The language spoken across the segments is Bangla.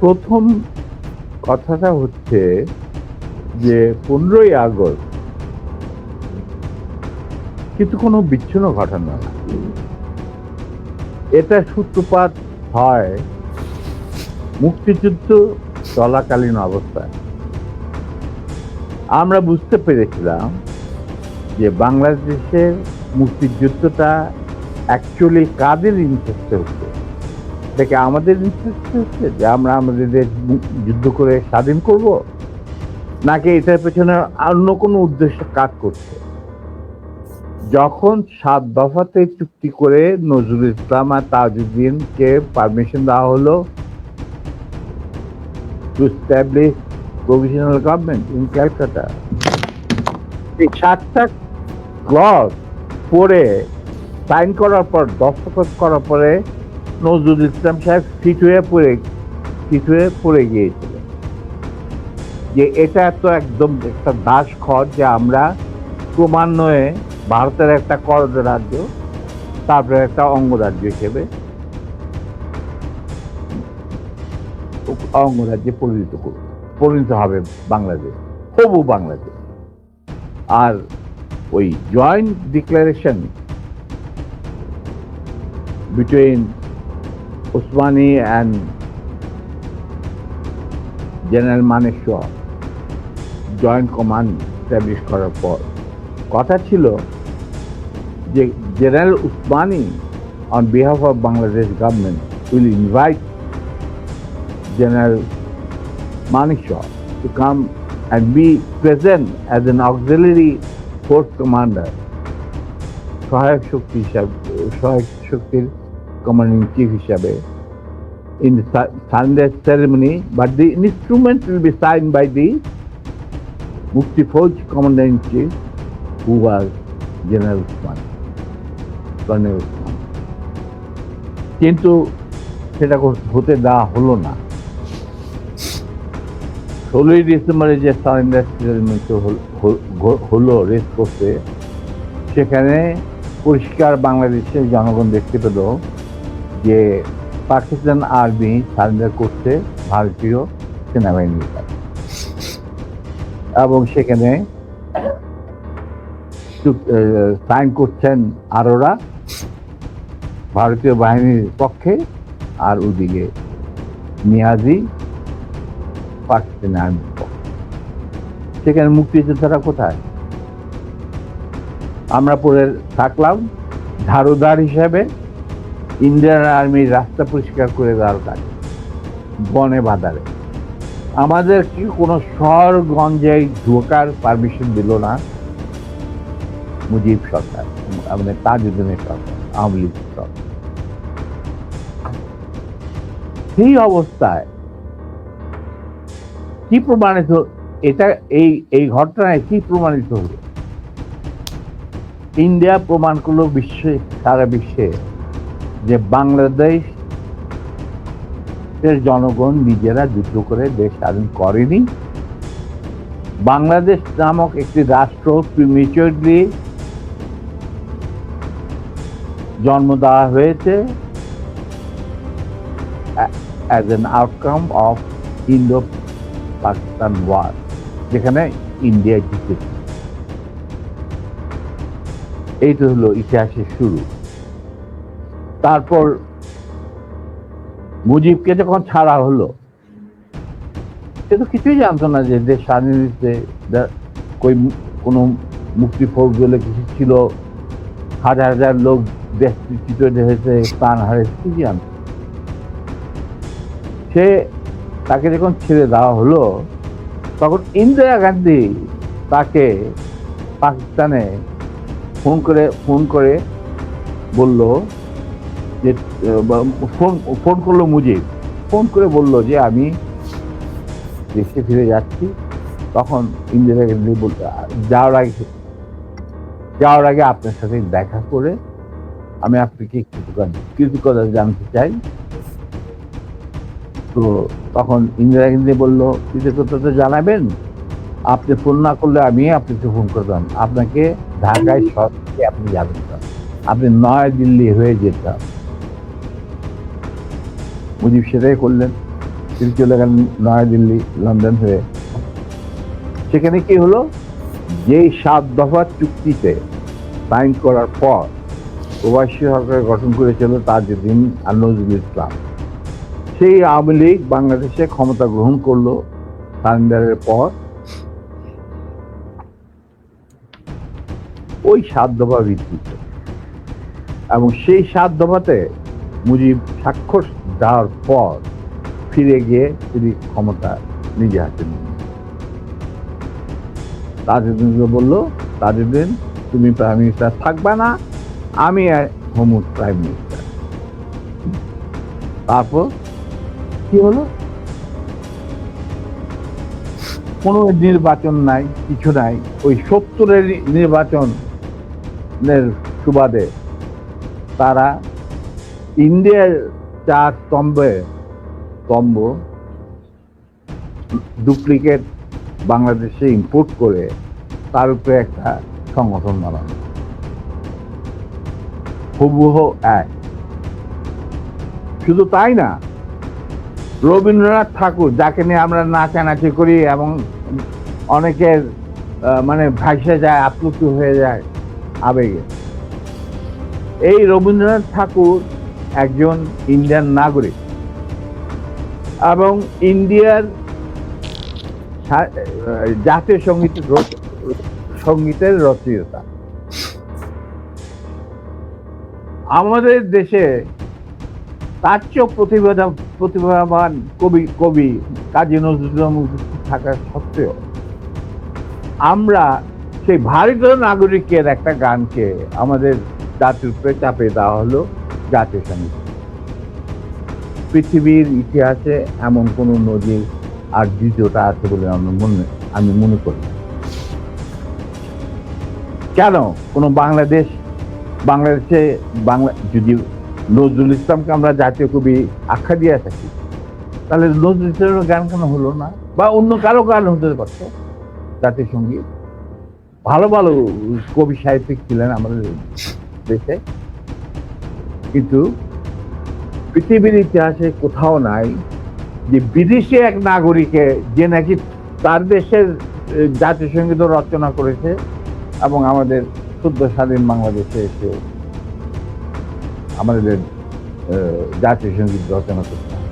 প্রথম কথাটা হচ্ছে যে 15ই আগস্ট কিন্তু কোনো বিচ্ছিন্ন ঘটনা না। এটা সূত্রপাত হয় মুক্তিযুদ্ধ চলাকালীন অবস্থায়। আমরা বুঝতে পেরেছিলাম যে বাংলাদেশের মুক্তিযুদ্ধটা অ্যাকচুয়ালি কাদের ইন্টারেস্টে হচ্ছে। দেখে আমাদের ইন্টারেস্টে হচ্ছে যে আমরা আমাদের দেশ যুদ্ধ করে স্বাধীন করব, নাকি এটার পেছনে অন্য কোনো উদ্দেশ্য কাজ করছে। যখন 7 দফাতে চুক্তি করে নজরুল ইসলাম আর তাজউদ্দিনকে পারমিশন দেওয়া হলো to establish provisional government in Calcutta, এই 7টা ক্লজ পড়ে সাইন করার পর, দস্তখত করার পরে নজরুল ইসলাম সাহেব ফিট হয়ে পড়ে গিয়েছিলেন যে এটা তো একদম একটা দাস খড়, যে আমরা ক্রমান্বয়ে ভারতের একটা করদ রাজ্য, তারপরে একটা অঙ্গরাজ্য হিসেবে অঙ্গরাজ্যে পরিণত হবে বাংলাদেশ, হবু বাংলাদেশ। আর ওই joint declaration between Osmani and general Manekshaw joint command establish করার পর কথা ছিল যে general Usmani on behalf of Bangladesh government will invite General Manekshaw to come and be present as an auxiliary force commander, সহায়ক শক্তির কমান্ডিং চিফ হিসাবে in the Sunday ceremony, but the instrument will be signed by the Mukti Fauj commander-in-chief, who was General Usman, Colonel Usman. কিন্তু সেটা হতে দেওয়া হলো না। 16ই ডিসেম্বরে যে সারেন্ডার সেরেমনি হলো রেস করতে, সেখানে পরিষ্কার বাংলাদেশের জনগণ দেখতে পেল যে পাকিস্তান আর্মি সারেন্ডার করছে ভারতীয় সেনাবাহিনীর কাছে, এবং সেখানে সাইন করছেন আরোরা ভারতীয় বাহিনীর পক্ষে, আর ওদিকে নিয়াজি পাকিস্তানি আর্মির পক্ষে। সেখানে মুক্তিযোদ্ধারা কোথায়? আমরা পরে থাকলাম ধারুদার হিসাবে ইন্ডিয়ান আর্মির রাস্তা পরিষ্কার করে দেওয়ার কাজে, বনে বাজারে। আমাদের কি কোনো শহরগঞ্জে ঢোকার পারমিশন দিল না মুজিব সরকার, আমাদের তাজউদ্দিনের সরকার, আওয়ামী লীগ সরকার। সেই অবস্থায় কি প্রমাণিত, এটা এই ঘটনায় কি প্রমাণিত হলো? ইন্ডিয়া প্রমাণ করলো সারা বিশ্বে যে বাংলাদেশের জনগণ নিজেরা যুদ্ধ করে দেশ স্বাধীন করেনি। বাংলাদেশ নামক একটি রাষ্ট্র প্রিমেচুরলি জন্ম দেওয়া হয়েছে as an outcome of Indo-Pakistan war, যেখানে ইন্ডিয়া জিতেছে। এইটা হলো ইতিহাসের শুরু। তারপর মুজিবকে যখন ছাড়া হলো, সে তো কিছুই জানতো না যে দেশ স্বাধীন হয়েছে, কোনো মুক্তি ফৌজ বলে কিছু ছিল, হাজার হাজার লোক দেশ বিচ্যুত হয়েছে, প্রাণ হারিয়েছে, কি জানতো। তাকে যখন ছেড়ে দেওয়া হলো, তখন ইন্দিরা গান্ধী তাকে পাকিস্তানে ফোন করে বলল যে, ফোন করলো মুজিব, ফোন করে বলল যে আমি দেশে ফিরে যাচ্ছি। তখন ইন্দিরা গান্ধী বলল, যাওয়ার আগে আপনার সাথে দেখা করে আমি আপনাকে কৃতজ্ঞতা জানতে চাই। তো তখন ইন্দিরা গান্ধী বলল, কৃতজ্ঞতা জানাবেন, আপনি ফোন না করলে আমি আপনাকে ফোন করতাম, আপনাকে ঢাকায় সরকারে আপনি যাবেন না, আপনি নয়াদিল্লি হয়ে যেতাম। মুজিব সেটাই করলেন। তিনি চলে গেলেন নয়াদিল্লি, লন্ডন হয়ে। সেখানে কি হলো, যেই 7 দফা চুক্তিতে সাইন করার পর প্রবাসী সরকার গঠন করেছিল তাজউদ্দিন আর নজরুল ইসলাম, সেই আওয়ামী লীগ বাংলাদেশে ক্ষমতা গ্রহণ করলো সারেন্ডারের পর। ওই 7 দফা ভিত্তিতে, এবং সেই 7 দফাতে মুজিব স্বাক্ষর দেওয়ার পর ফিরে গিয়ে তিনি ক্ষমতা নিজে হাতে নিলেন। তাজউদ্দিনকে বললো, তাজউদ্দিন তুমি প্রাইম মিনিস্টার থাকবে না, আমি হোম প্রাইম মিনিস্টার। তারপর কি হলো, কোনো নির্বাচন নাই, কিছু নাই। ওই 70-এর নির্বাচনের সুবাদে তারা ইন্ডিয়ার 4 স্তম্ভ ডুপ্লিকেট বাংলাদেশে ইম্পোর্ট করে তার উপরে একটা সংগঠন বানানো, হুবহু এক। শুধু তাই না, রবীন্দ্রনাথ ঠাকুর, যাকে নিয়ে আমরা নাচানাচি করি এবং অনেকের মানে ভাসে যায়, আপ্লুত হয়ে যায় আবেগে, এই রবীন্দ্রনাথ ঠাকুর একজন ইন্ডিয়ান নাগরিক এবং ইন্ডিয়ার জাতীয় সঙ্গীতের রচয়িতা। আমাদের দেশে তার চেয়েও প্রতিভাবান কবি কাজী নজরুল থাকা সত্ত্বেও আমরা সেই ভারতীয় নাগরিকের একটা গানকে আমাদের জাতির উপরে চাপে দেওয়া হলো জাতীয় সঙ্গীত। পৃথিবীর ইতিহাসে এমন কোন নজির আর দ্বিতীয়টা আছে বলে আমি মনে করি। কেন কোনো বাংলাদেশে যদি নজরুল ইসলামকে আমরা জাতীয় কবি আখ্যা দিয়ে থাকি, তাহলে নজরুল ইসলামের গান কেন হলো না? বা অন্য কারো গান হতে পারত জাতীয় সঙ্গীত। ভালো ভালো কবি সাহিত্যিক ছিলেন আমাদের দেশে, কিন্তু পৃথিবীর ইতিহাসে কোথাও নাই যে বিদেশি এক নাগরিকে যে নাকি তার দেশের জাতীয় সঙ্গীত রচনা করেছে এবং আমাদের শুদ্ধ স্বাধীন বাংলাদেশে এসে আমাদের জাতীয় সঙ্গীত রচনা করতে হবে।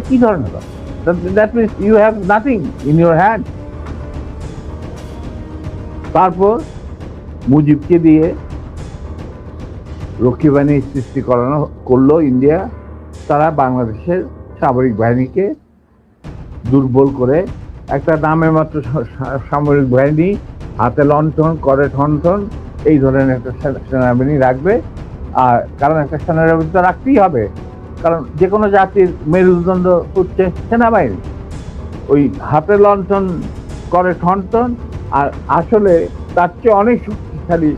কি ধরনের? That means you have nothing in your hand. তারপর মুজিবকে দিয়ে রক্ষী বাহিনী সৃষ্টি করলো ইন্ডিয়া। তারা বাংলাদেশের সামরিক বাহিনীকে দুর্বল করে একটা নামে মাত্র সামরিক বাহিনী, হাতে লণ্ঠন, করে ঠনঠন, এই ধরনের একটা সেনাবাহিনী রাখবে। আর কারণ একটা সেনাবাহিনী তো রাখতেই হবে, কারণ যে কোনো জাতির মেরুদণ্ড হচ্ছে সেনাবাহিনী। ওই হাতে লণ্ঠন, করে ঠনঠন, আর আসলে তার চেয়ে অনেক শক্তিশালী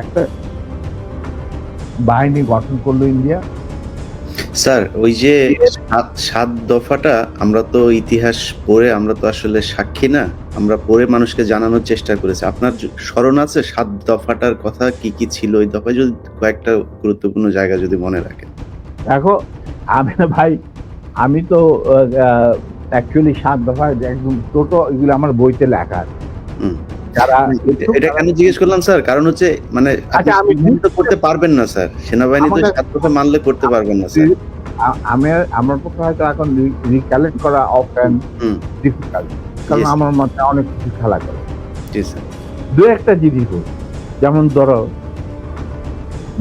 একটা বাহিনী গঠন করলো ইন্ডিয়া। স্যার, ওই যে 7 দফাটা আমরা তো ইতিহাস পড়ে, আমরা তো আসলে সাক্ষী না, আমরা পড়ে মানুষকে জানানোর চেষ্টা করেছি। আপনার স্মরণ আছে 7 দফাটার কথা কি কি ছিল? ওই দফায় যদি কয়েকটা গুরুত্বপূর্ণ জায়গা যদি মনে রাখেন। দেখো ভাই, আমি তো অ্যাকচুয়ালি 7 দফা একদম টোটো এগুলো আমার বইতে লেখা। এটা কেন জিজ্ঞেস করলাম স্যার, কারণ হচ্ছে মানে আপনি তো করতে পারবেন না স্যার, সেনাবাহিনী তো 7 দফা মানলে করতে পারবেন না স্যার। আমার পক্ষে হয়তো এখন রিকালেক্ট করা অফেন ডিফিকাল্ট, কারণ আমার মাথায় অনেক কিছু খেলা করে। দু একটা জিনিস, যেমন ধরো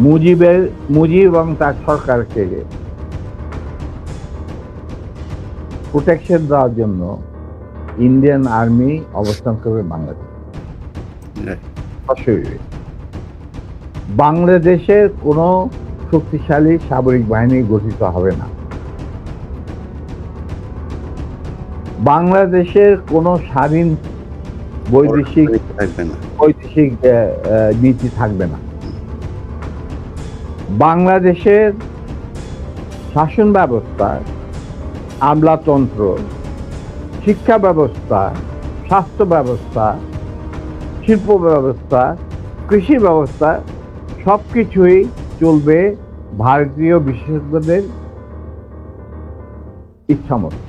মুজিব এবং তার সরকারকে প্রোটেকশন দেওয়ার জন্য ইন্ডিয়ান আর্মি অবস্থান করবে বাংলাদেশ। বাংলাদেশের কোনো শক্তিশালী সামরিক বাহিনী গঠিত হবে না। বাংলাদেশের কোনো স্বাধীন বৈদেশিক নীতি থাকবে না। বাংলাদেশের শাসন ব্যবস্থা, আমলাতন্ত্র, শিক্ষা ব্যবস্থা, স্বাস্থ্য ব্যবস্থা, শিল্প ব্যবস্থা, কৃষি ব্যবস্থা সবকিছুই চলবে ভারতীয় বিশেষজ্ঞদের ইচ্ছামতো।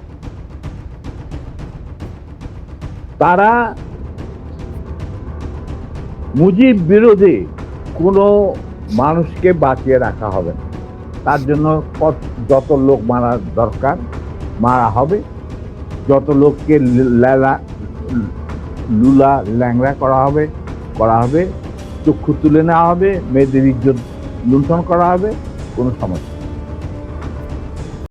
তারা মুজিব বিরোধী কোনো মানুষকে বাঁচিয়ে রাখা হবে না। তার জন্য যত লোক মারা দরকার মারা হবে, যত লোককে লুলা ল্যাংড়া করা হবে, চক্ষু তুলে নেওয়া হবে, মেয়েদের ইজ্জত লুণ্ঠন করা হবে, কোনো সমস্যা